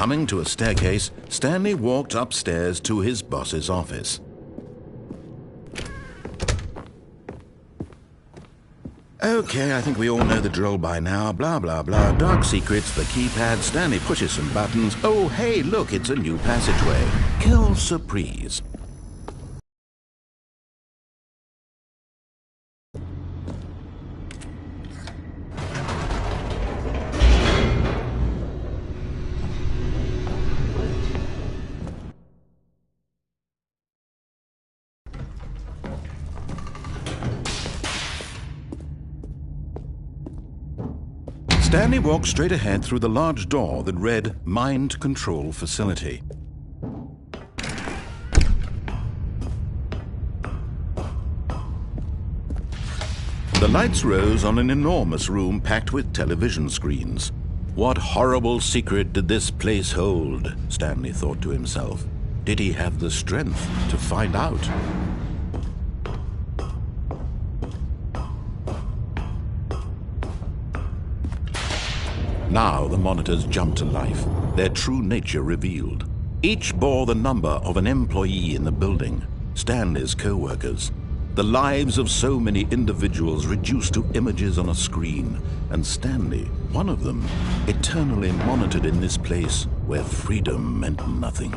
Coming to a staircase, Stanley walked upstairs to his boss's office. Okay, I think we all know the drill by now. Blah, blah, blah. Dark secrets, the keypad. Stanley pushes some buttons. Oh, hey, look, it's a new passageway. Quelle surprise. Stanley walked straight ahead through the large door that read Mind Control Facility. The lights rose on an enormous room packed with television screens. What horrible secret did this place hold? Stanley thought to himself. Did he have the strength to find out? Now the monitors jumped to life, their true nature revealed. Each bore the number of an employee in the building, Stanley's co-workers. The lives of so many individuals reduced to images on a screen, and Stanley, one of them, eternally monitored in this place where freedom meant nothing.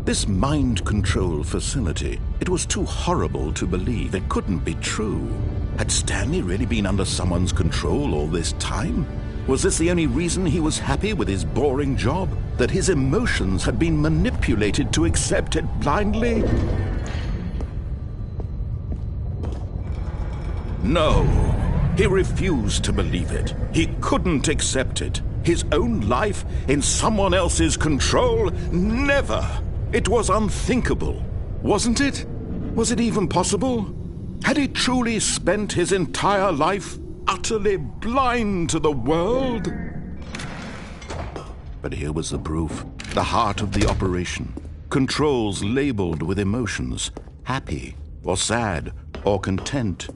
This mind control facility, it was too horrible to believe. It couldn't be true. Had Stanley really been under someone's control all this time? Was this the only reason he was happy with his boring job? That his emotions had been manipulated to accept it blindly? No, he refused to believe it. He couldn't accept it. His own life in someone else's control? Never! It was unthinkable, wasn't it? Was it even possible? Had he truly spent his entire life utterly blind to the world? But here was the proof, the heart of the operation. Controls labeled with emotions, happy or sad or content.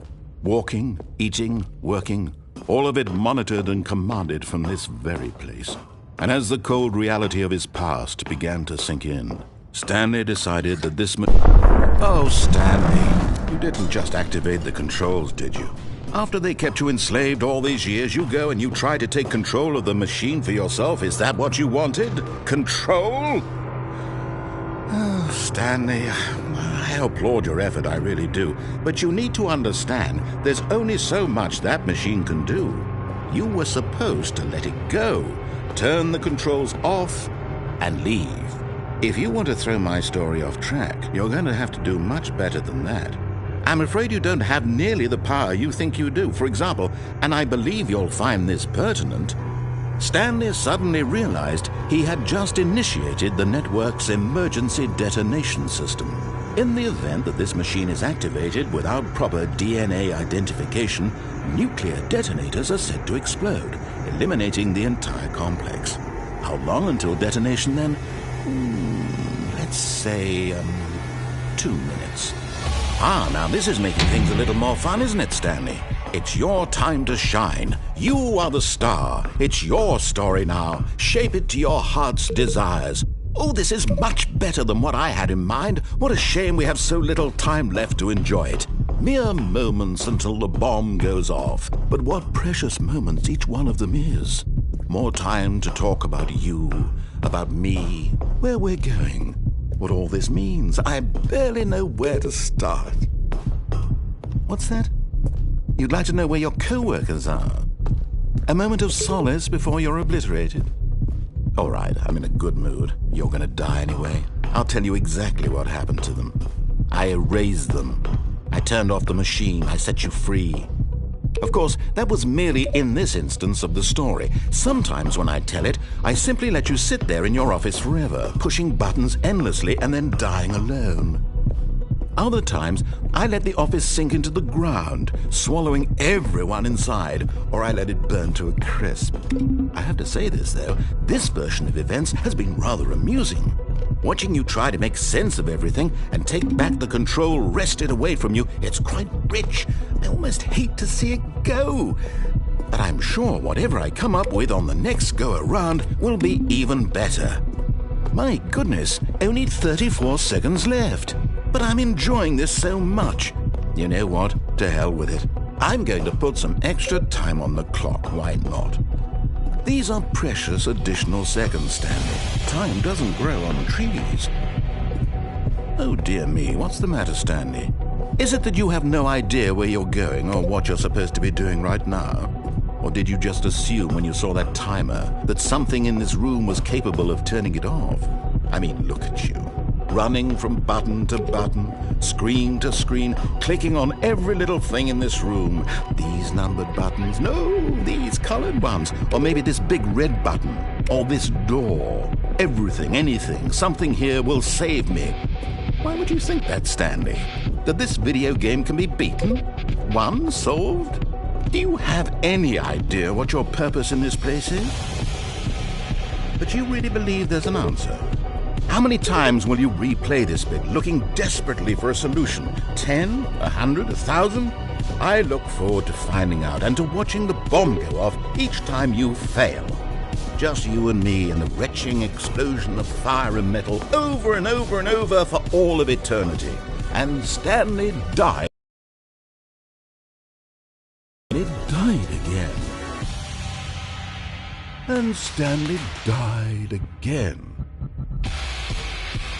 Walking, eating, working, all of it monitored and commanded from this very place. And as the cold reality of his past began to sink in, Stanley decided that this... Oh, Stanley, you didn't just activate the controls, did you? After they kept you enslaved all these years, you go and you try to take control of the machine for yourself. Is that what you wanted? Control? Oh, Stanley, I applaud your effort, I really do. But you need to understand, there's only so much that machine can do. You were supposed to let it go, turn the controls off, and leave. If you want to throw my story off track, you're going to have to do much better than that. I'm afraid you don't have nearly the power you think you do. For example, and I believe you'll find this pertinent, Stanley suddenly realized he had just initiated the network's emergency detonation system. In the event that this machine is activated without proper DNA identification, nuclear detonators are said to explode, eliminating the entire complex. How long until detonation then? Let's say 2 minutes. Ah, now this is making things a little more fun, isn't it, Stanley? It's your time to shine. You are the star. It's your story now. Shape it to your heart's desires. Oh, this is much better than what I had in mind. What a shame we have so little time left to enjoy it. Mere moments until the bomb goes off. But what precious moments each one of them is. More time to talk about you, about me, where we're going, what all this means. I barely know where to start. What's that? You'd like to know where your co-workers are? A moment of solace before you're obliterated? All right, I'm in a good mood. You're going to die anyway. I'll tell you exactly what happened to them. I erased them. I turned off the machine. I set you free. Of course, that was merely in this instance of the story. Sometimes when I tell it, I simply let you sit there in your office forever, pushing buttons endlessly and then dying alone. Other times, I let the office sink into the ground, swallowing everyone inside, or I let it burn to a crisp. I have to say this, though, this version of events has been rather amusing. Watching you try to make sense of everything and take back the control wrested away from you, it's quite rich. I almost hate to see it go. but I'm sure whatever I come up with on the next go-around will be even better. My goodness, only 34 seconds left. But I'm enjoying this so much. You know what? To hell with it. I'm going to put some extra time on the clock, why not? These are precious additional seconds, Stanley. Time doesn't grow on trees. Oh dear me, what's the matter, Stanley? Is it that you have no idea where you're going or what you're supposed to be doing right now? Or did you just assume when you saw that timer that something in this room was capable of turning it off? I mean, look at you. Running from button to button, screen to screen, clicking on every little thing in this room. These numbered buttons, no, these colored ones. Or maybe this big red button, or this door. Everything, anything, something here will save me. Why would you think that, Stanley? That this video game can be beaten? Won? Solved? Do you have any idea what your purpose in this place is? But you really believe there's an answer? How many times will you replay this bit, looking desperately for a solution? 10? 100? 1,000? I look forward to finding out and to watching the bomb go off each time you fail. Just you and me and the retching explosion of fire and metal over and over and over for all of eternity. And Stanley died. It died again. And Stanley died again.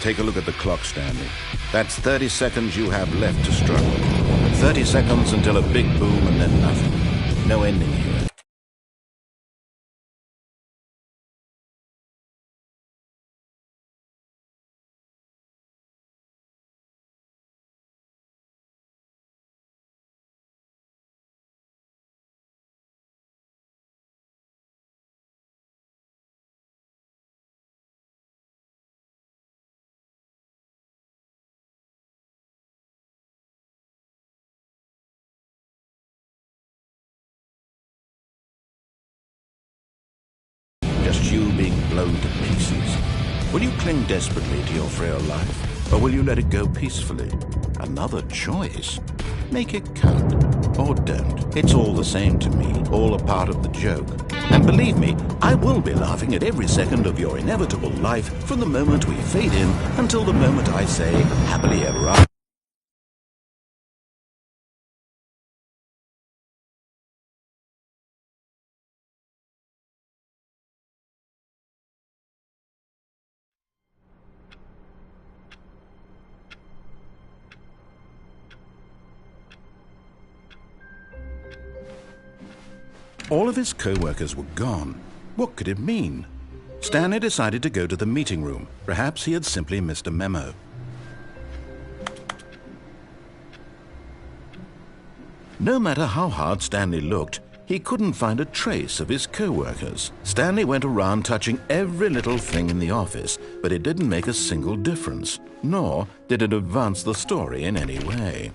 Take a look at the clock, Stanley. That's 30 seconds you have left to struggle. 30 seconds until a big boom and then nothing. No ending here. Just you being blown to pieces. Will you cling desperately to your frail life, or will you let it go peacefully? Another choice. Make it count, or don't. It's all the same to me, all a part of the joke. And believe me, I will be laughing at every second of your inevitable life from the moment we fade in until the moment I say, happily ever after. All of his co-workers were gone. What could it mean? Stanley decided to go to the meeting room. Perhaps he had simply missed a memo. No matter how hard Stanley looked, he couldn't find a trace of his co-workers. Stanley went around touching every little thing in the office, but it didn't make a single difference, nor did it advance the story in any way.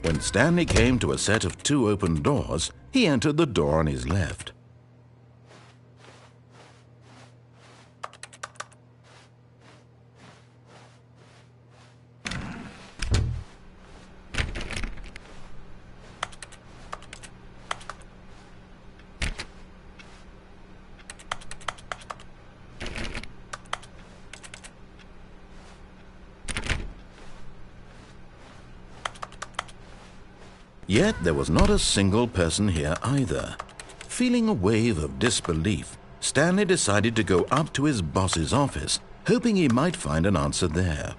When Stanley came to a set of 2 open doors, he entered the door on his left. Yet there was not a single person here either. Feeling a wave of disbelief, Stanley decided to go up to his boss's office, hoping he might find an answer there.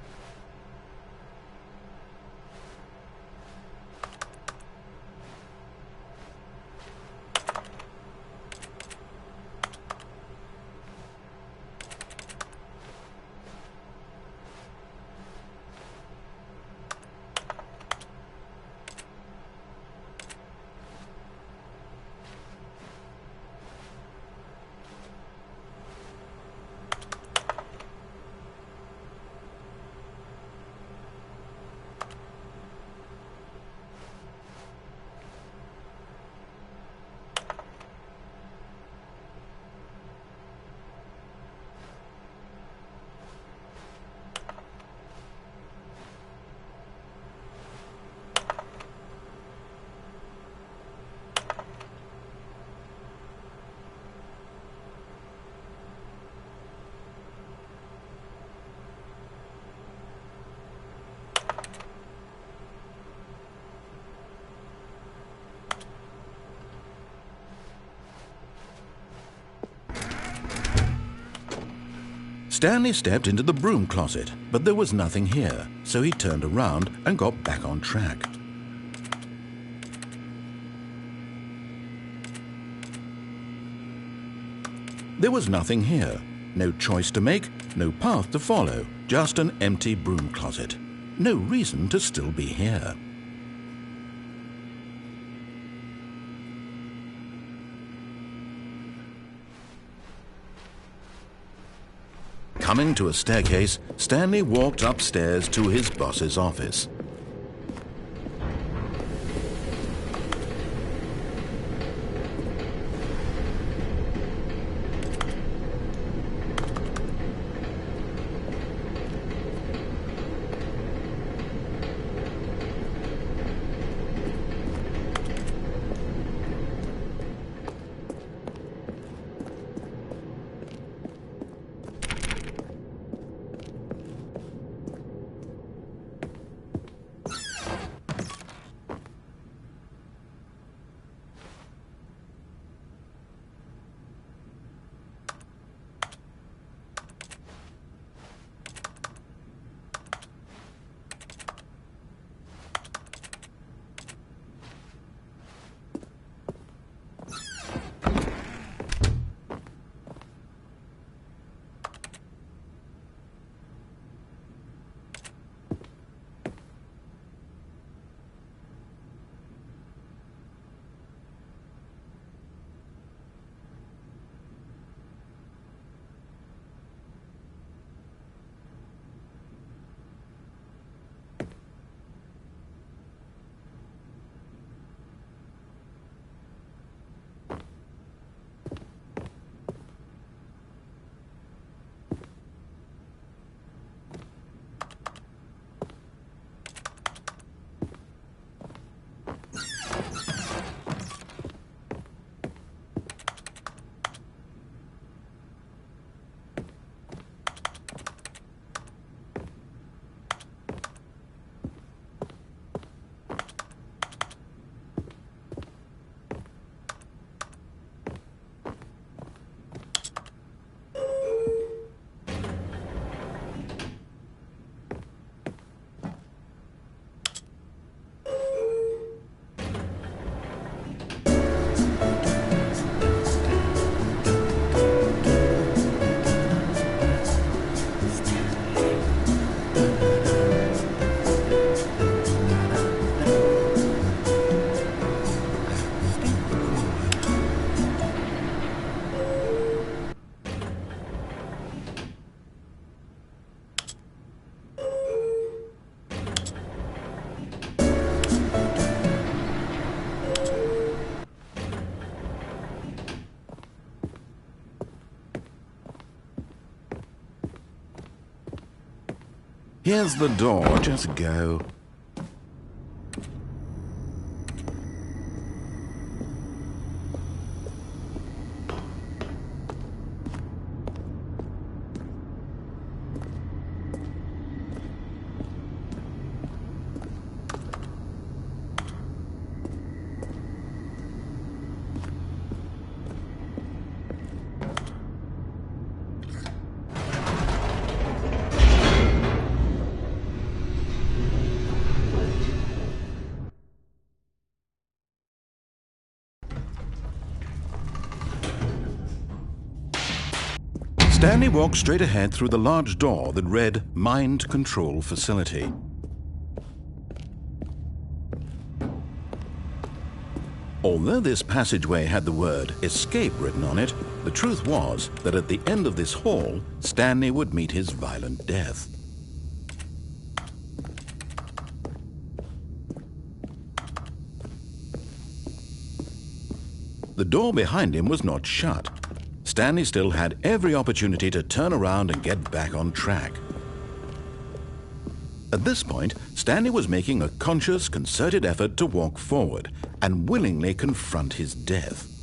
Stanley stepped into the broom closet, but there was nothing here, so he turned around and got back on track. There was nothing here. No choice to make, no path to follow, just an empty broom closet. No reason to still be here. Coming to a staircase, Stanley walked upstairs to his boss's office. Here's the door, just go. Stanley walked straight ahead through the large door that read Mind Control Facility. Although this passageway had the word Escape written on it, the truth was that at the end of this hall, Stanley would meet his violent death. The door behind him was not shut. Stanley still had every opportunity to turn around and get back on track. At this point, Stanley was making a conscious, concerted effort to walk forward and willingly confront his death.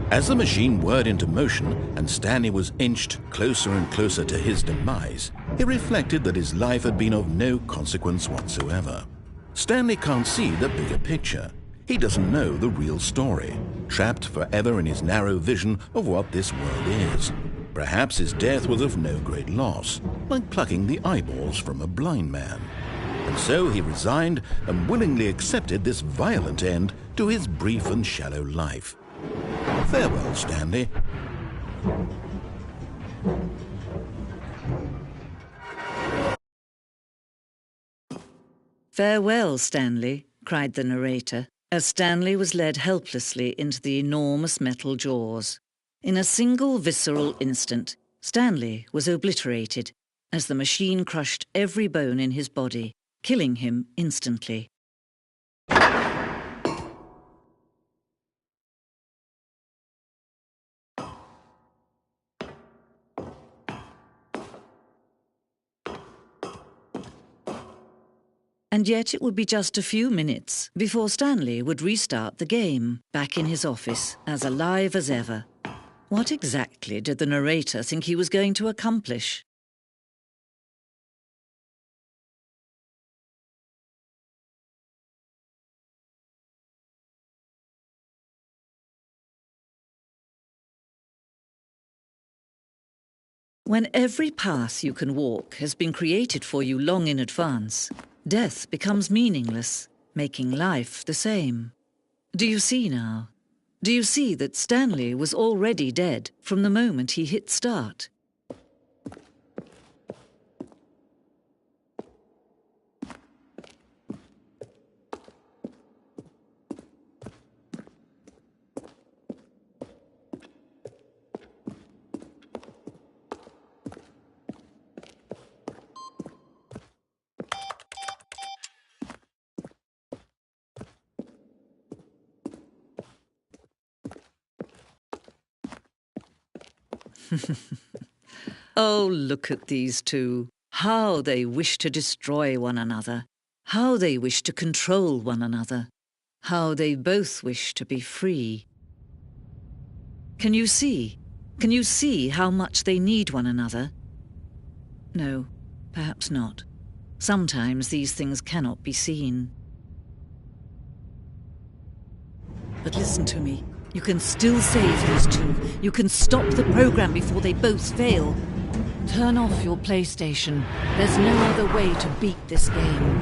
As the machine whirred into motion and Stanley was inched closer and closer to his demise, he reflected that his life had been of no consequence whatsoever. Stanley can't see the bigger picture. He doesn't know the real story, trapped forever in his narrow vision of what this world is. Perhaps his death was of no great loss, like plucking the eyeballs from a blind man. And so he resigned and willingly accepted this violent end to his brief and shallow life. Farewell, Stanley. Farewell, Stanley, cried the narrator, as Stanley was led helplessly into the enormous metal jaws. In a single visceral instant, Stanley was obliterated as the machine crushed every bone in his body, killing him instantly. And yet it would be just a few minutes before Stanley would restart the game, back in his office, as alive as ever. What exactly did the narrator think he was going to accomplish? When every path you can walk has been created for you long in advance, death becomes meaningless, making life the same. Do you see now? Do you see that Stanley was already dead from the moment he hit start? Oh, look at these two. How they wish to destroy one another. How they wish to control one another. How they both wish to be free. Can you see? Can you see how much they need one another? No, perhaps not. Sometimes these things cannot be seen. But listen to me. You can still save these two. You can stop the program before they both fail. Turn off your PlayStation. There's no other way to beat this game.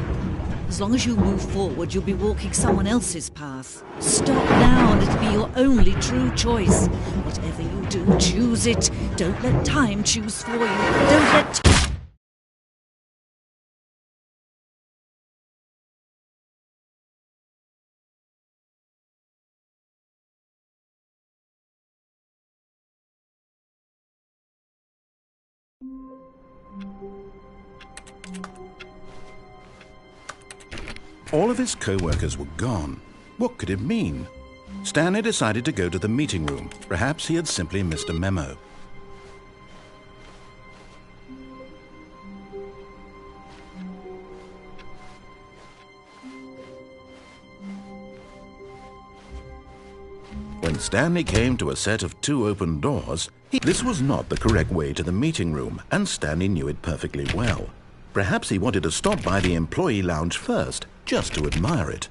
As long as you move forward, you'll be walking someone else's path. Stop now and it'll be your only true choice. Whatever you do, choose it. Don't let time choose for you. Don't let... All of his co-workers were gone. What could it mean? Stanley decided to go to the meeting room. Perhaps he had simply missed a memo. When Stanley came to a set of 2 open doors, this was not the correct way to the meeting room, and Stanley knew it perfectly well. Perhaps he wanted to stop by the employee lounge first, just to admire it.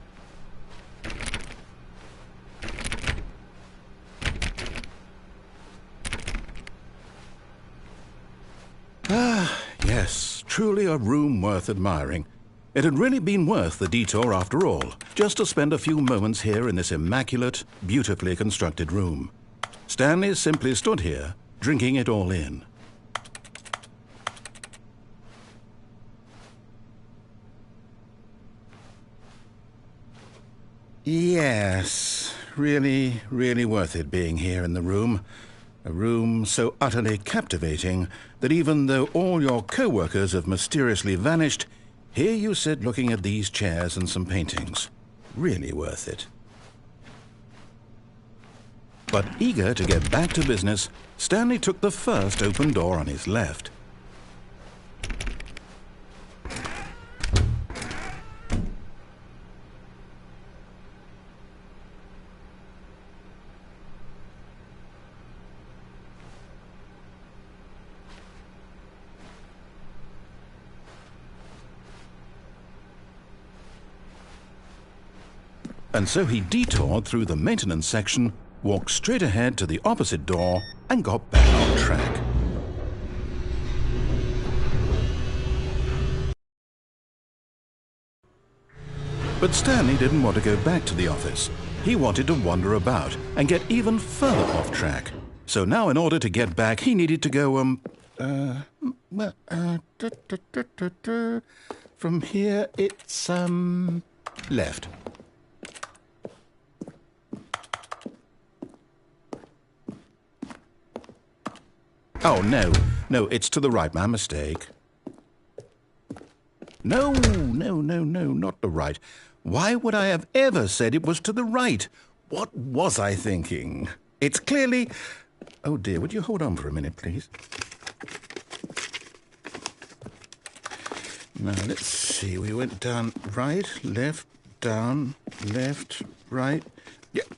Ah, yes, truly a room worth admiring. It had really been worth the detour after all, just to spend a few moments here in this immaculate, beautifully constructed room. Stanley simply stood here, drinking it all in. Yes, really, really worth it being here in the room. A room so utterly captivating that even though all your co-workers have mysteriously vanished, here you sit looking at these chairs and some paintings. Really worth it. But eager to get back to business, Stanley took the first open door on his left. And so he detoured through the maintenance section, walked straight ahead to the opposite door, and got back on track. But Stanley didn't want to go back to the office. He wanted to wander about and get even further off track. So now in order to get back, he needed to go, from here it's, left. Oh, no, it's to the right, my mistake. No, not the right. Why would I have ever said it was to the right? What was I thinking? It's clearly... Oh dear, would you hold on for a minute, please? Now, let's see, we went down right, left, down, left, right.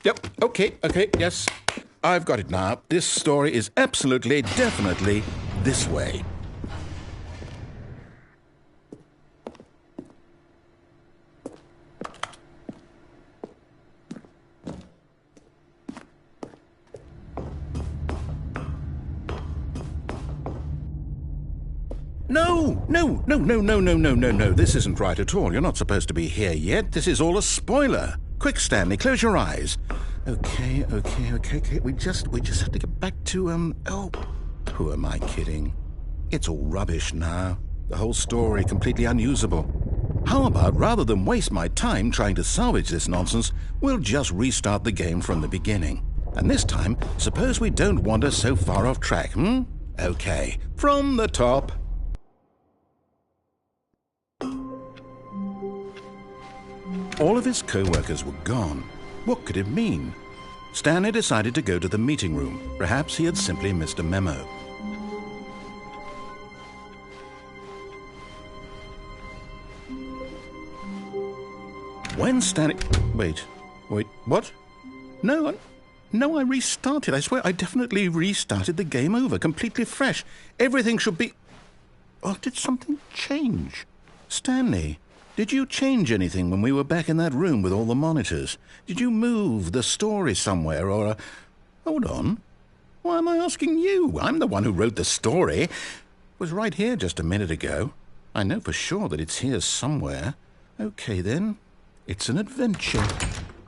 Yep, okay, yes. I've got it now. This story is absolutely, definitely this way. No. This isn't right at all. You're not supposed to be here yet. This is all a spoiler. Quick, Stanley, close your eyes. Okay. We just have to get back to, oh, who am I kidding? It's all rubbish now. The whole story completely unusable. How about, rather than waste my time trying to salvage this nonsense, we'll just restart the game from the beginning. And this time, suppose we don't wander so far off track, Okay, from the top. All of his co-workers were gone. What could it mean? Stanley decided to go to the meeting room. Perhaps he had simply missed a memo. When Stanley... Wait, what? No, I restarted. I swear I definitely restarted the game over, completely fresh. Everything should be... Oh, did something change? Stanley... Did you change anything when we were back in that room with all the monitors? Did you move the story somewhere or... Hold on. Why am I asking you? I'm the one who wrote the story. It was right here just a minute ago. I know for sure that it's here somewhere. Okay, then. It's an adventure.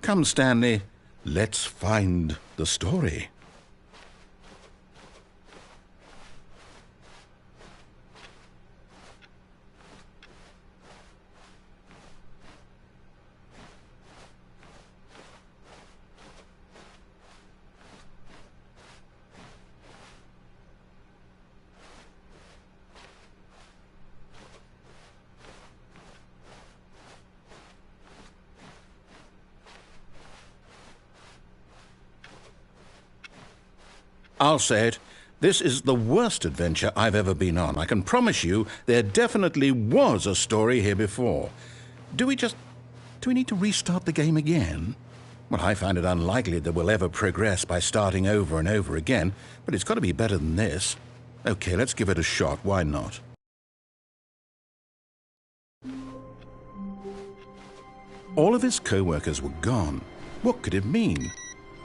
Come, Stanley. Let's find the story. I'll say it. This is the worst adventure I've ever been on. I can promise you there definitely was a story here before. Do we need to restart the game again? Well, I find it unlikely that we'll ever progress by starting over and over again, but it's got to be better than this. Okay, let's give it a shot. Why not? All of his co-workers were gone. What could it mean?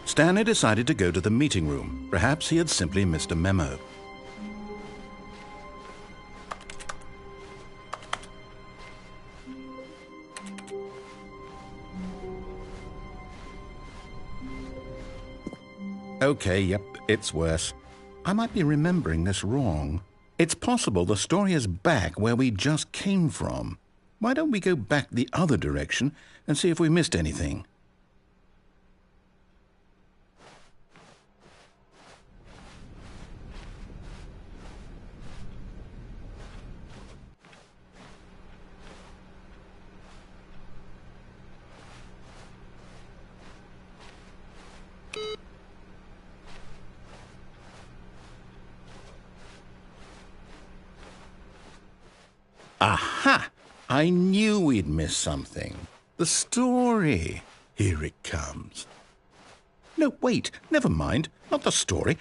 Stanley decided to go to the meeting room. Perhaps he had simply missed a memo. Okay, yep, it's worse. I might be remembering this wrong. It's possible the story is back where we just came from. Why don't we go back the other direction and see if we missed anything? Aha! I knew we'd miss something. The story. Here it comes. No, wait, never mind. Not the story.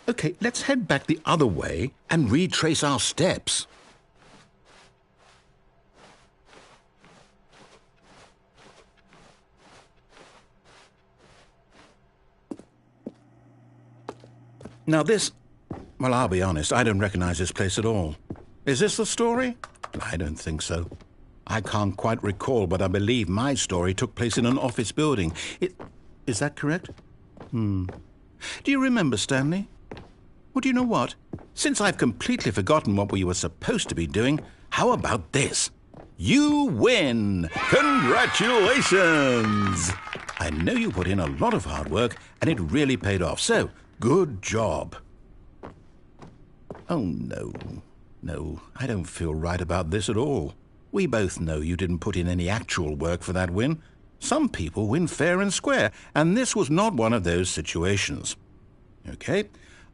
Okay, let's head back the other way and retrace our steps. Now this... Well, I'll be honest, I don't recognize this place at all. Is this the story? I don't think so. I can't quite recall, but I believe my story took place in an office building. Is that correct? Do you remember, Stanley? Well, do you know what? Since I've completely forgotten what we were supposed to be doing, how about this? You win! Congratulations! I know you put in a lot of hard work, and it really paid off, so good job. Oh, no. No, I don't feel right about this at all. We both know you didn't put in any actual work for that win. Some people win fair and square, and this was not one of those situations. Okay,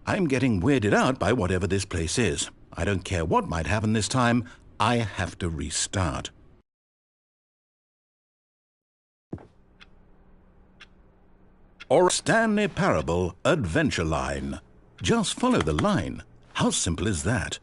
I'm getting weirded out by whatever this place is. I don't care what might happen this time. I have to restart. Or Stanley Parable Adventure Line. Just follow the line. How simple is that?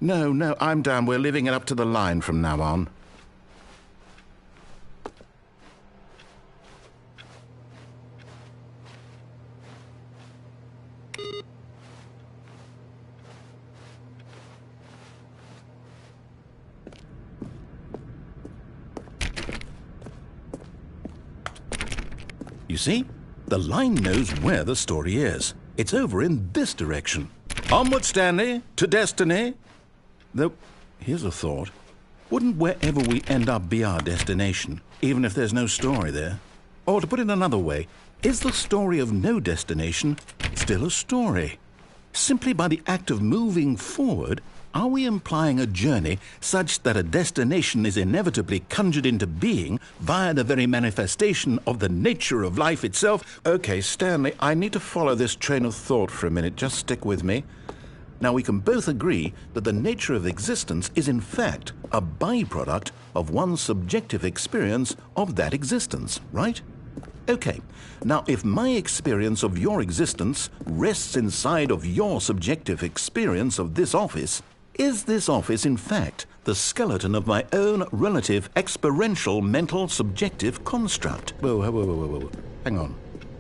No, I'm down. We're leaving it up to the line from now on. You see? The line knows where the story is. It's over in this direction. Onward, Stanley, to destiny. Though, here's a thought. Wouldn't wherever we end up be our destination, even if there's no story there? Or to put it another way, is the story of no destination still a story? Simply by the act of moving forward, are we implying a journey such that a destination is inevitably conjured into being via the very manifestation of the nature of life itself? Okay, Stanley, I need to follow this train of thought for a minute. Just stick with me. Now, we can both agree that the nature of existence is in fact a byproduct of one's subjective experience of that existence, right? Okay, now if my experience of your existence rests inside of your subjective experience of this office, is this office in fact the skeleton of my own relative experiential mental subjective construct? Whoa. Hang on.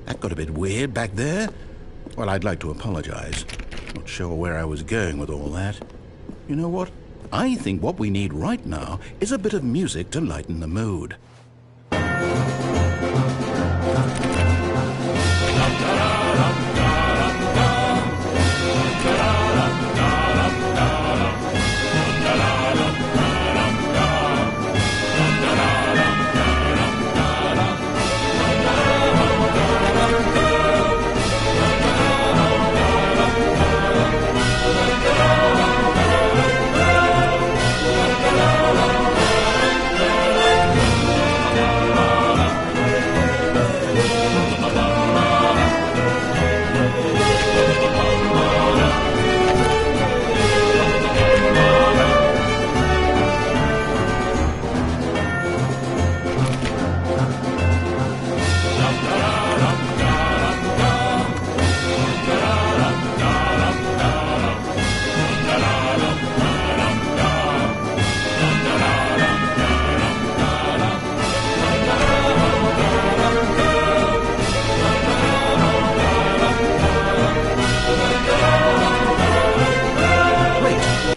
That got a bit weird back there. Well, I'd like to apologize. Not sure where I was going with all that. You know what? I think what we need right now is a bit of music to lighten the mood.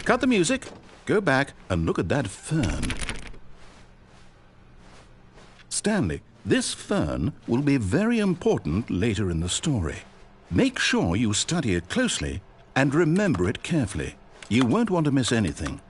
cut the music, go back and look at that fern. Stanley, this fern will be very important later in the story. Make sure you study it closely and remember it carefully. You won't want to miss anything.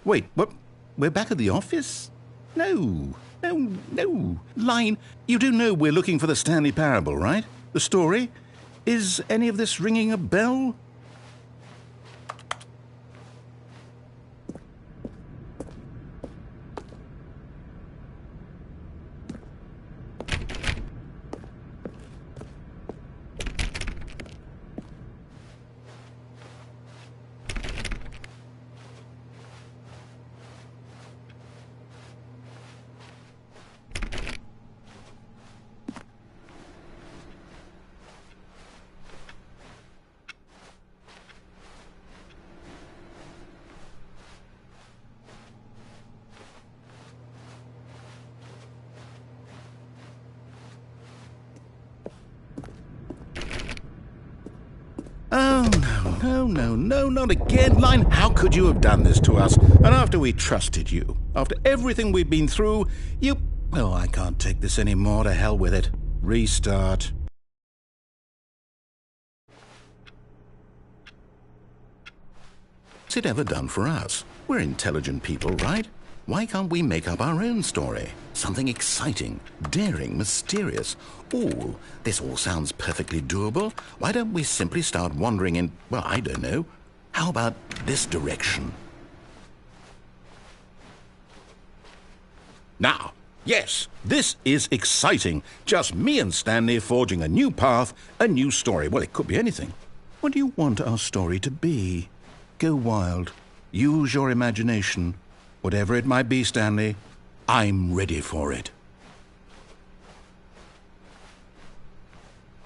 Wait, what? We're back at the office? No. Line, you do know we're looking for the Stanley Parable, right? The story? Is any of this ringing a bell? Oh, no, not again. Line, how could you have done this to us? And after we trusted you, after everything we've been through, you... Oh, I can't take this anymore. To hell with it. Restart. What's it ever done for us? We're intelligent people, right? Why can't we make up our own story? Something exciting, daring, mysterious. Ooh, this all sounds perfectly doable. Why don't we simply start wandering in, well, I don't know. How about this direction? Now, yes, this is exciting. Just me and Stanley forging a new path, a new story. Well, it could be anything. What do you want our story to be? Go wild. Use your imagination. Whatever it might be, Stanley, I'm ready for it.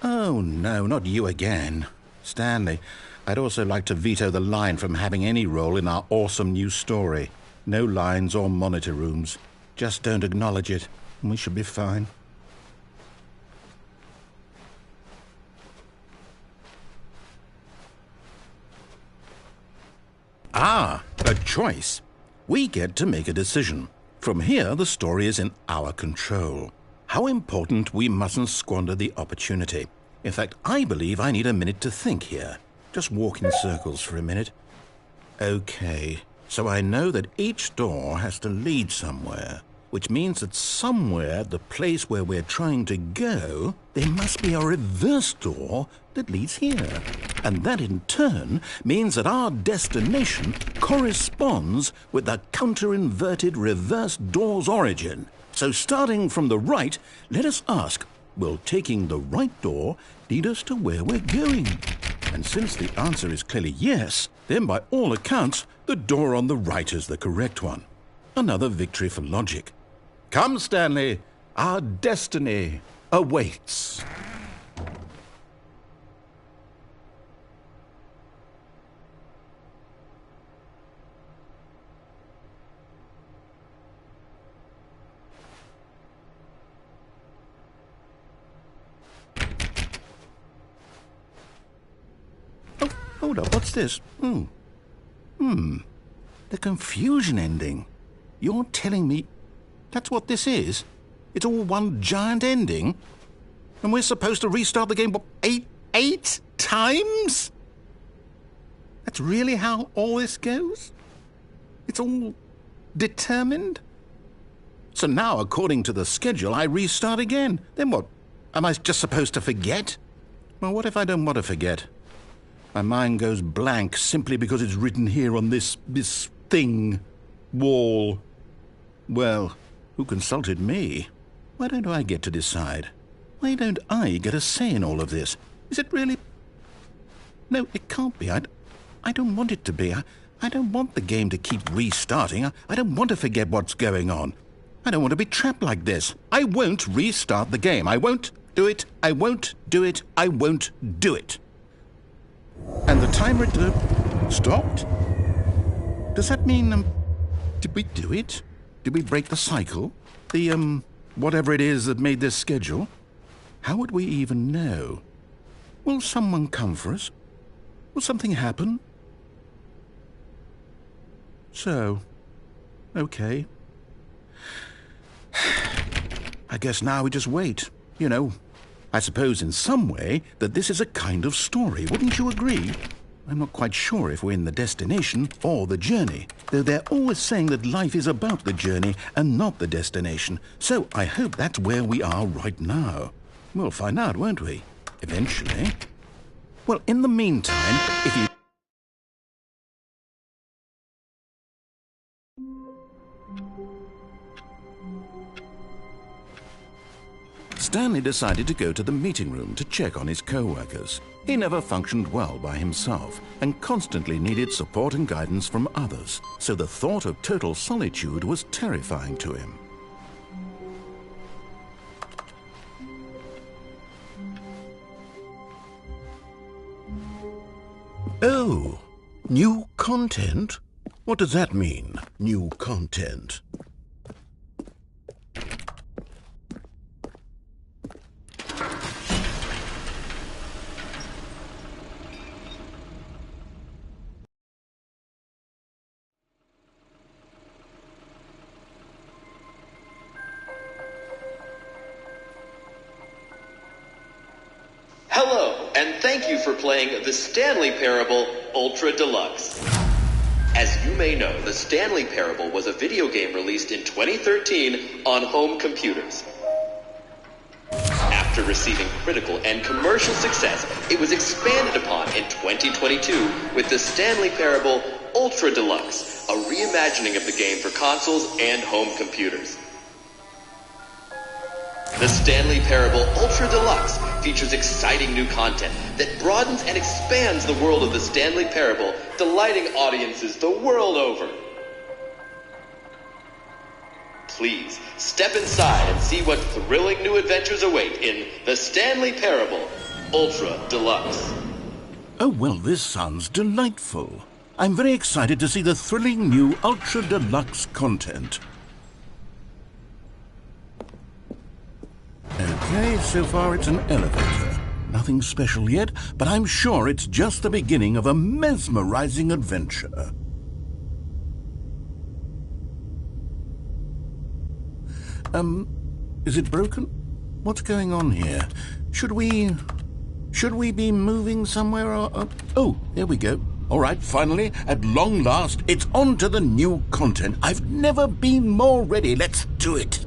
Oh, no, not you again. Stanley, I'd also like to veto the line from having any role in our awesome new story. No lines or monitor rooms. Just don't acknowledge it, and we should be fine. Ah, a choice. We get to make a decision. From here, the story is in our control. How important we mustn't squander the opportunity. In fact, I believe I need a minute to think here. Just walk in circles for a minute. Okay, so I know that each door has to lead somewhere, which means that somewhere, the place where we're trying to go, there must be a reverse door that leads here. And that in turn means that our destination corresponds with the counter-inverted reverse door's origin. So starting from the right, let us ask, will taking the right door lead us to where we're going? And since the answer is clearly yes, then by all accounts, the door on the right is the correct one. Another victory for logic. Come, Stanley, our destiny awaits. Oh, hold up, what's this? The confusion ending. You're telling me that's what this is? It's all one giant ending? And we're supposed to restart the game, what, eight times? That's really how all this goes? It's all determined? So now, according to the schedule, I restart again. Then what? Am I just supposed to forget? Well, what if I don't want to forget? My mind goes blank simply because it's written here on this thing, wall. Well, who consulted me? Why don't I get to decide? Why don't I get a say in all of this? Is it really... No, it can't be. I don't want it to be. I don't want the game to keep restarting. I don't want to forget what's going on. I don't want to be trapped like this. I won't restart the game. I won't do it. I won't do it. I won't do it. And the timer stopped? Does that mean, did we do it? Did we break the cycle? The, whatever it is that made this schedule? How would we even know? Will someone come for us? Will something happen? So, okay. I guess now we just wait. You know, I suppose in some way that this is a kind of story. Wouldn't you agree? I'm not quite sure if we're in the destination or the journey, though they're always saying that life is about the journey and not the destination. So I hope that's where we are right now. We'll find out, won't we? Eventually. Well, in the meantime, if you... Stanley decided to go to the meeting room to check on his co-workers. He never functioned well by himself and constantly needed support and guidance from others, so the thought of total solitude was terrifying to him. Oh, new content? What does that mean, new content? Hello, and thank you for playing the Stanley Parable Ultra Deluxe. As you may know, the Stanley Parable was a video game released in 2013 on home computers. After receiving critical and commercial success, it was expanded upon in 2022 with the Stanley Parable Ultra Deluxe, a reimagining of the game for consoles and home computers. The Stanley Parable Ultra Deluxe features exciting new content that broadens and expands the world of the Stanley Parable, delighting audiences the world over. Please, step inside and see what thrilling new adventures await in the Stanley Parable Ultra Deluxe. Oh, well, this sounds delightful. I'm very excited to see the thrilling new Ultra Deluxe content. Okay, so far it's an elevator. Nothing special yet, but I'm sure it's just the beginning of a mesmerizing adventure. Is it broken? What's going on here? Should we be moving somewhere or... Oh, there we go. All right, finally, at long last, it's on to the new content. I've never been more ready. Let's do it.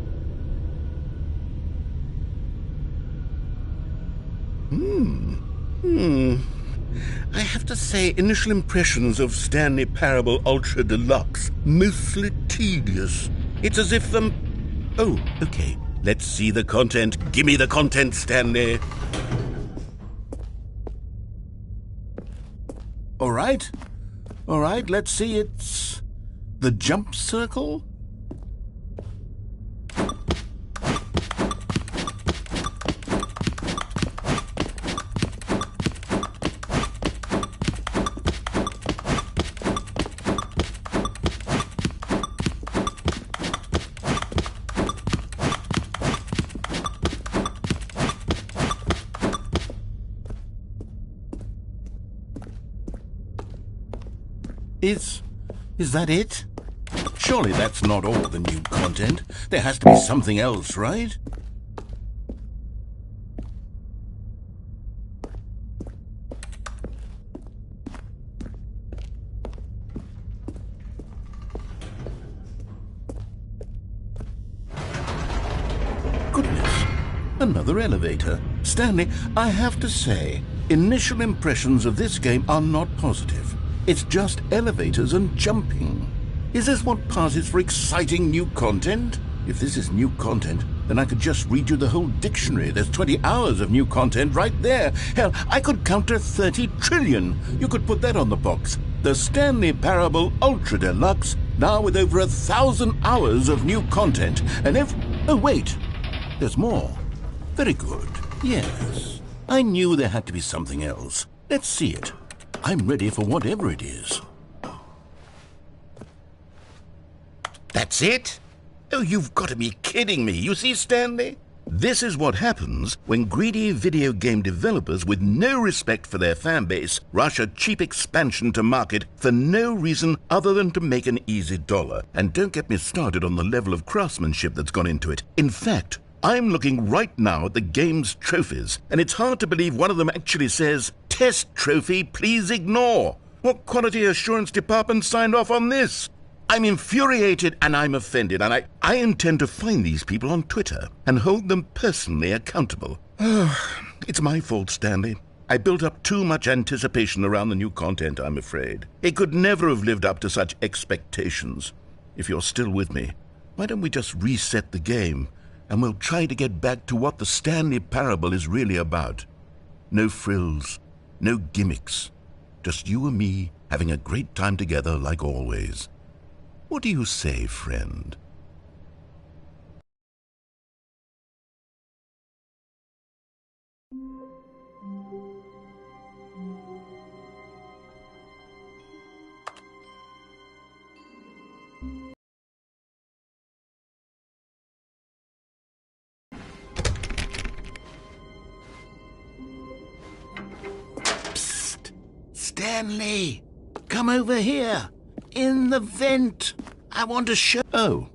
I have to say, initial impressions of Stanley Parable Ultra Deluxe, mostly tedious. It's as if Oh, okay. Let's see the content. Give me the content, Stanley. All right, let's see. It's the jump circle. Is that it? Surely that's not all the new content. There has to be something else, right? Goodness, another elevator. Stanley, I have to say, initial impressions of this game are not positive. It's just elevators and jumping. Is this what passes for exciting new content? If this is new content, then I could just read you the whole dictionary. There's 20 hours of new content right there. Hell, I could count to 30 trillion. You could put that on the box. The Stanley Parable Ultra Deluxe, now with over 1,000 hours of new content. And oh, wait. There's more. Very good. Yes. I knew there had to be something else. Let's see it. I'm ready for whatever it is. That's it? Oh, you've got to be kidding me. You see, Stanley? This is what happens when greedy video game developers with no respect for their fan base rush a cheap expansion to market for no reason other than to make an easy dollar. And don't get me started on the level of craftsmanship that's gone into it. In fact, I'm looking right now at the game's trophies, and it's hard to believe one of them actually says, "Test trophy, please ignore." What quality assurance department signed off on this? I'm infuriated and I'm offended, and I intend to find these people on Twitter and hold them personally accountable. It's my fault, Stanley. I built up too much anticipation around the new content, I'm afraid. It could never have lived up to such expectations. If you're still with me, why don't we just reset the game, and we'll try to get back to what the Stanley Parable is really about. No frills, no gimmicks, just you and me having a great time together like always. What do you say, friend? Psst! Stanley! Come over here! In the vent! I want to show... Oh,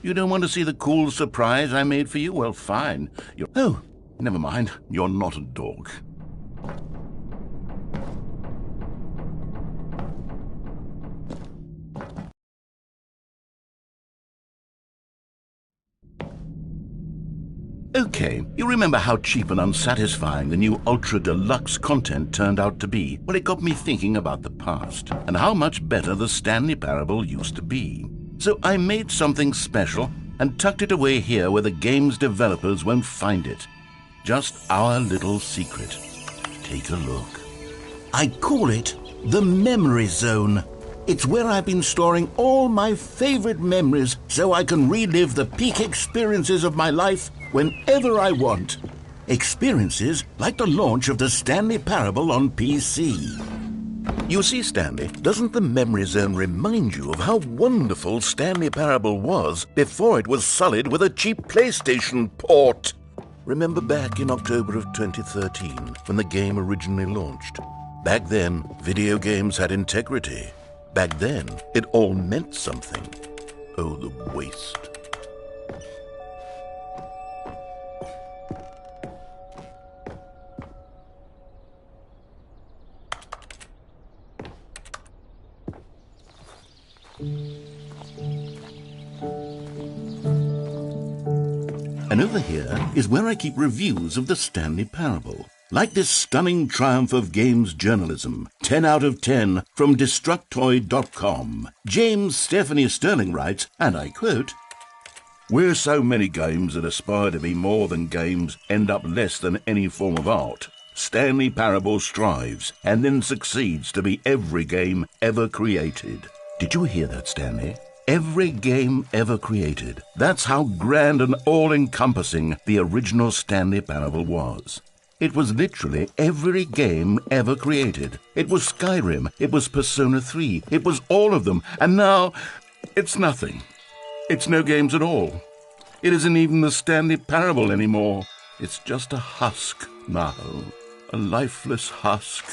you don't want to see the cool surprise I made for you? Well, fine. Oh, never mind. You're not a dog. Okay, you remember how cheap and unsatisfying the new Ultra Deluxe content turned out to be? Well, it got me thinking about the past and how much better the Stanley Parable used to be. So I made something special and tucked it away here where the game's developers won't find it. Just our little secret. Take a look. I call it the Memory Zone. It's where I've been storing all my favorite memories so I can relive the peak experiences of my life whenever I want. Experiences like the launch of the Stanley Parable on PC. You see, Stanley, doesn't the Memory Zone remind you of how wonderful Stanley Parable was before it was sullied with a cheap PlayStation port? Remember back in October of 2013 when the game originally launched? Back then, video games had integrity. Back then, it all meant something. Oh, the waste. And over here is where I keep reviews of the Stanley Parable. Like this stunning triumph of games journalism, 10 out of 10 from Destructoid.com. James Stephanie Sterling writes, and I quote, "Where so many games that aspire to be more than games end up less than any form of art, Stanley Parable strives and then succeeds to be every game ever created." Did you hear that, Stanley? Every game ever created. That's how grand and all-encompassing the original Stanley Parable was. It was literally every game ever created. It was Skyrim, it was Persona 3, it was all of them, and now it's nothing. It's no games at all. It isn't even the Stanley Parable anymore. It's just a husk now, a lifeless husk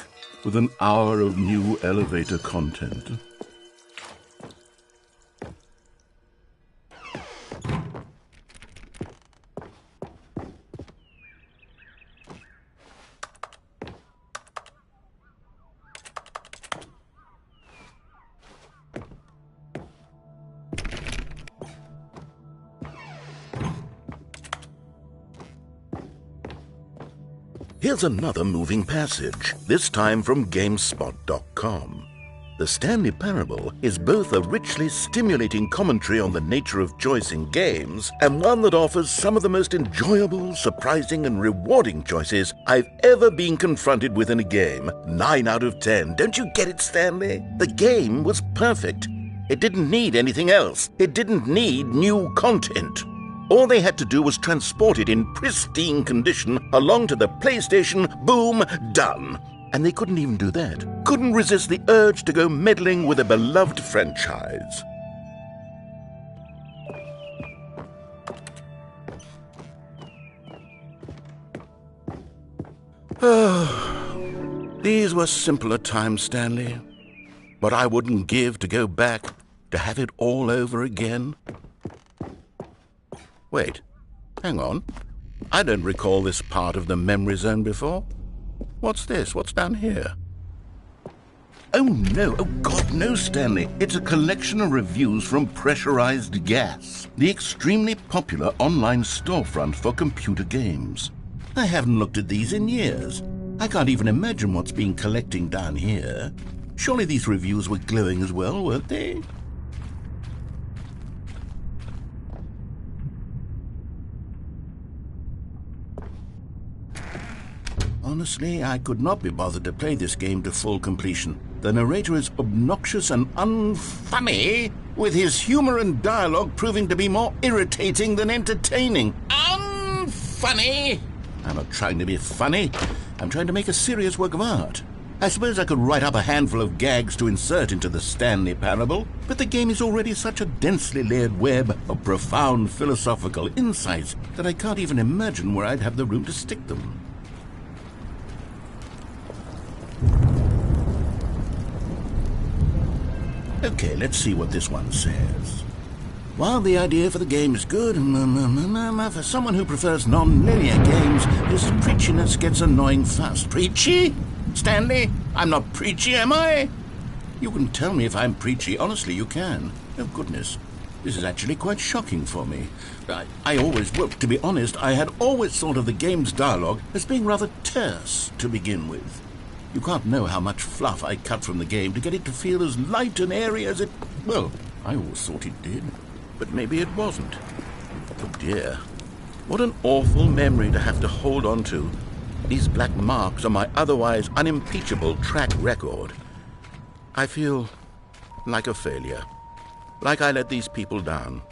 with an hour of new elevator content. Here's another moving passage, this time from GameSpot.com. The Stanley Parable is both a richly stimulating commentary on the nature of choice in games and one that offers some of the most enjoyable, surprising, and rewarding choices I've ever been confronted with in a game. 9 out of 10. Don't you get it, Stanley? The game was perfect. It didn't need anything else. It didn't need new content. All they had to do was transport it in pristine condition along to the PlayStation. Boom, done. And they couldn't even do that. Couldn't resist the urge to go meddling with a beloved franchise. These were simpler times, Stanley. What I wouldn't give to go back, to have it all over again. Wait, hang on. I don't recall this part of the memory zone before. What's this? What's down here? Oh no, oh God, no, Stanley. It's a collection of reviews from Pressurized Gas, the extremely popular online storefront for computer games. I haven't looked at these in years. I can't even imagine what's been collecting down here. Surely these reviews were glowing as well, weren't they? Honestly, I could not be bothered to play this game to full completion. The narrator is obnoxious and unfunny, with his humor and dialogue proving to be more irritating than entertaining. Unfunny? I'm not trying to be funny. I'm trying to make a serious work of art. I suppose I could write up a handful of gags to insert into the Stanley Parable, but the game is already such a densely layered web of profound philosophical insights that I can't even imagine where I'd have the room to stick them. Okay, let's see what this one says. While the idea for the game is good, for someone who prefers non-linear games, this preachiness gets annoying fast. Preachy? Stanley, I'm not preachy, am I? You can tell me if I'm preachy. Honestly, you can. Oh, goodness. This is actually quite shocking for me. To be honest, I had always thought of the game's dialogue as being rather terse to begin with. You can't know how much fluff I cut from the game to get it to feel as light and airy as it... Well, I always thought it did, but maybe it wasn't. Oh dear, what an awful memory to have to hold on to. These black marks on my otherwise unimpeachable track record. I feel like a failure, like I let these people down.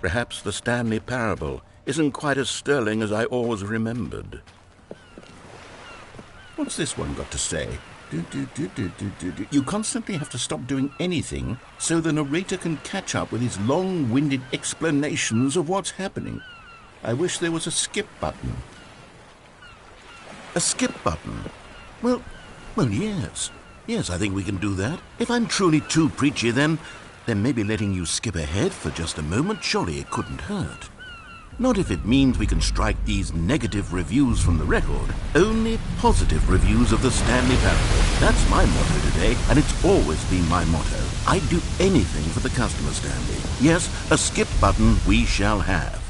Perhaps the Stanley Parable isn't quite as sterling as I always remembered. What's this one got to say? You constantly have to stop doing anything so the narrator can catch up with his long-winded explanations of what's happening. I wish there was a skip button. A skip button? Well, yes. Yes, I think we can do that. If I'm truly too preachy, then maybe letting you skip ahead for just a moment, surely it couldn't hurt. Not if it means we can strike these negative reviews from the record. Only positive reviews of the Stanley Parable. That's my motto today, and it's always been my motto. I'd do anything for the customer, Stanley. Yes, a skip button we shall have.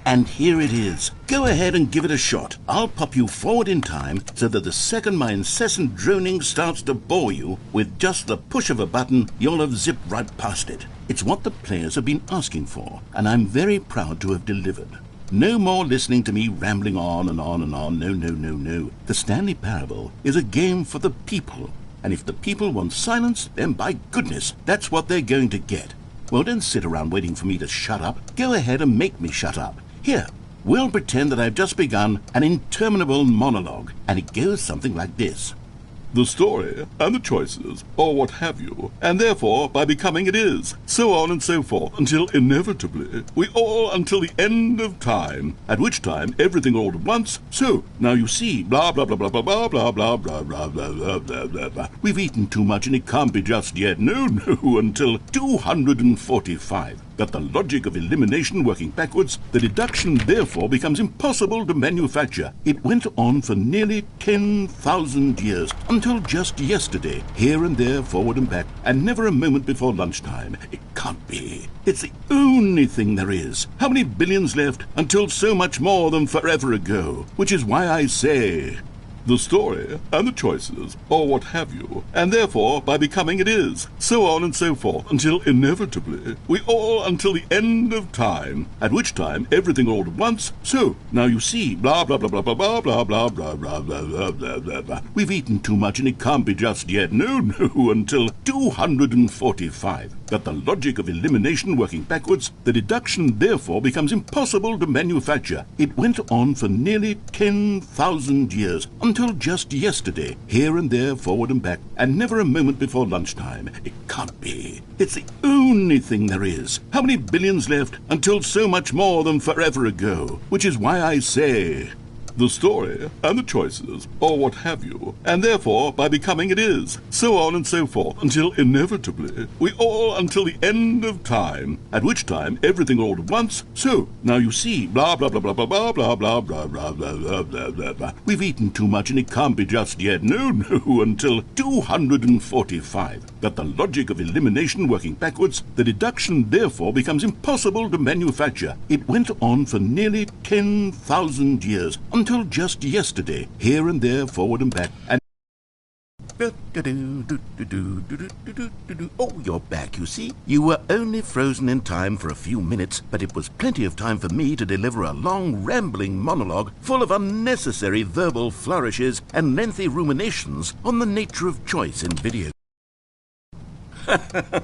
And here it is. Go ahead and give it a shot. I'll pop you forward in time so that the second my incessant droning starts to bore you, with just the push of a button, you'll have zipped right past it. It's what the players have been asking for, and I'm very proud to have delivered. No more listening to me rambling on and on and on. No. The Stanley Parable is a game for the people. And if the people want silence, then by goodness, that's what they're going to get. Well, don't sit around waiting for me to shut up. Go ahead and make me shut up. Here, we'll pretend that I've just begun an interminable monologue, and it goes something like this. the story and the choices, or what have you, and therefore by becoming it is, so on and so forth, until inevitably we all until the end of time, at which time everything all at once, so, now you see, blah blah blah blah blah blah blah blah blah blah blah blah blah blah blah. We've eaten too much and it can't be just yet, no, until 245. That the logic of elimination working backwards, the deduction therefore becomes impossible to manufacture. It went on for nearly 10,000 years, until just yesterday, here and there, forward and back, and never a moment before lunchtime. It can't be. It's the only thing there is. How many billions left until so much more than forever ago? Which is why I say, the story and the choices, or what have you, and therefore by becoming it is, so on and so forth, until inevitably we all until the end of time, at which time everything all at once, so, now you see, blah blah blah blah blah blah blah blah blah blah blah blah blah blah blah. We've eaten too much and it can't be just yet, no, until 245. That the logic of elimination working backwards, the deduction therefore becomes impossible to manufacture. It went on for nearly 10,000 years, until just yesterday, here and there, forward and back, and never a moment before lunchtime. It can't be. It's the only thing there is. How many billions left until so much more than forever ago? Which is why I say, the story and the choices, or what have you, and therefore by becoming it is, so on and so forth, until inevitably we all until the end of time, at which time everything all at once, so, now you see, blah blah blah blah blah blah blah blah blah blah blah blah blah blah. We've eaten too much and it can't be just yet, no, until 245. That the logic of elimination working backwards, the deduction therefore becomes impossible to manufacture. It went on for nearly 10,000 years, until just yesterday, here and there, forward and back, and oh, you're back, you see. You were only frozen in time for a few minutes, but it was plenty of time for me to deliver a long, rambling monologue full of unnecessary verbal flourishes and lengthy ruminations on the nature of choice in video.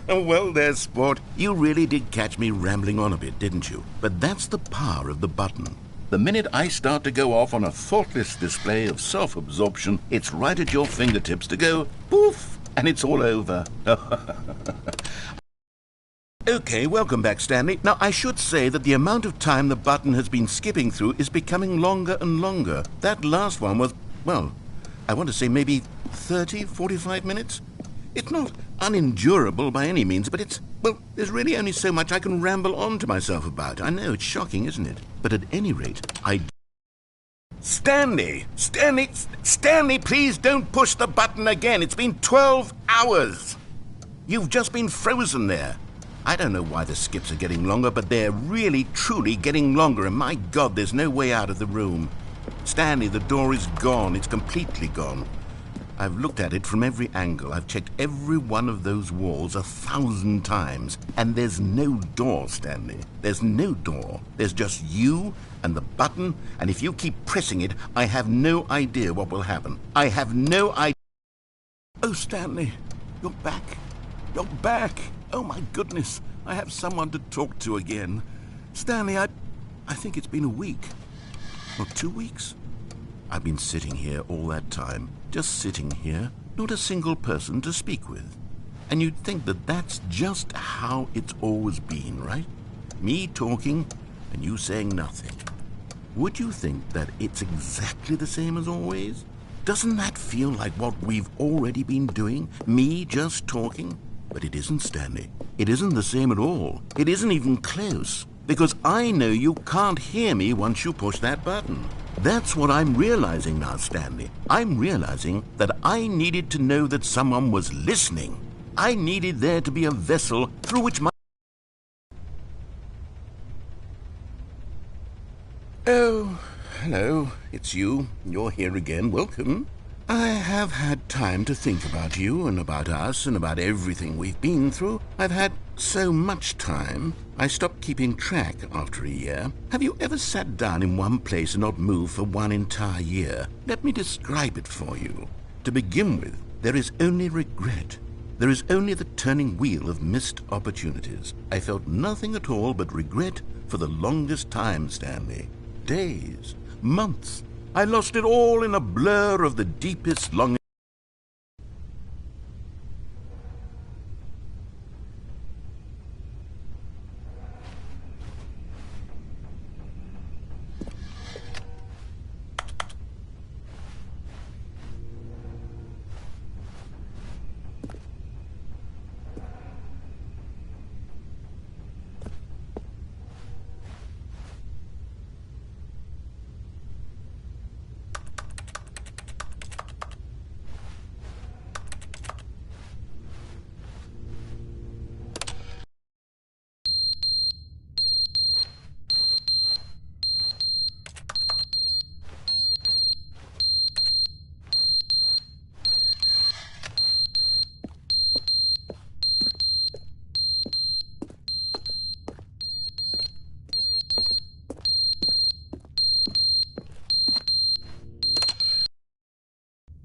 Well, there, sport. You really did catch me rambling on a bit, didn't you? But that's the power of the button. The minute I start to go off on a thoughtless display of self-absorption, it's right at your fingertips to go poof, and it's all over. Okay, welcome back, Stanley. Now, I should say that the amount of time the button has been skipping through is becoming longer and longer. That last one was, well, I want to say maybe 30, 45 minutes? It's not unendurable by any means, but it's, well, there's really only so much I can ramble on to myself about. I know, it's shocking, isn't it? But at any rate, Stanley, please don't push the button again. It's been 12 hours. You've just been frozen there. I don't know why the skips are getting longer, but they're really, truly getting longer, and my God, there's no way out of the room. Stanley, the door is gone. It's completely gone. I've looked at it from every angle. I've checked every one of those walls 1,000 times. And there's no door, Stanley. There's no door. There's just you and the button, and if you keep pressing it, I have no idea what will happen. I have no idea. Oh, Stanley, you're back. You're back. Oh, my goodness. I have someone to talk to again. Stanley, I think it's been a week. Or 2 weeks. I've been sitting here all that time, just sitting here, not a single person to speak with. And you'd think that that's just how it's always been, right? Me talking and you saying nothing. Would you think that it's exactly the same as always? Doesn't that feel like what we've already been doing? Me just talking? But it isn't, Stanley. It isn't the same at all. It isn't even close. Because I know you can't hear me once you push that button. That's what I'm realizing now, Stanley. I'm realizing that I needed to know that someone was listening. I needed there to be a vessel through which my... Oh, hello. It's you. You're here again. Welcome. I have had time to think about you and about us and about everything we've been through. I've had so much time, I stopped keeping track after a year. Have you ever sat down in one place and not moved for one entire year? Let me describe it for you. To begin with, there is only regret. There is only the turning wheel of missed opportunities. I felt nothing at all but regret for the longest time, Stanley. Days, months. I lost it all in a blur of the deepest longing.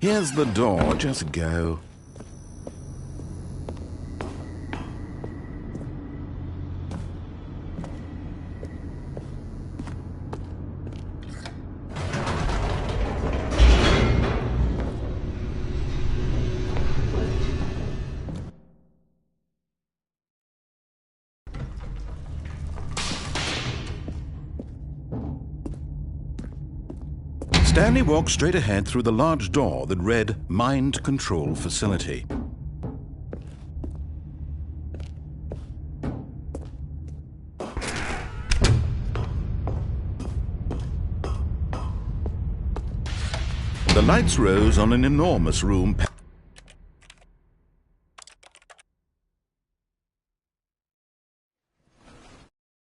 Here's the door. Just go. Stanley walked straight ahead through the large door that read Mind Control Facility. The lights rose on an enormous room.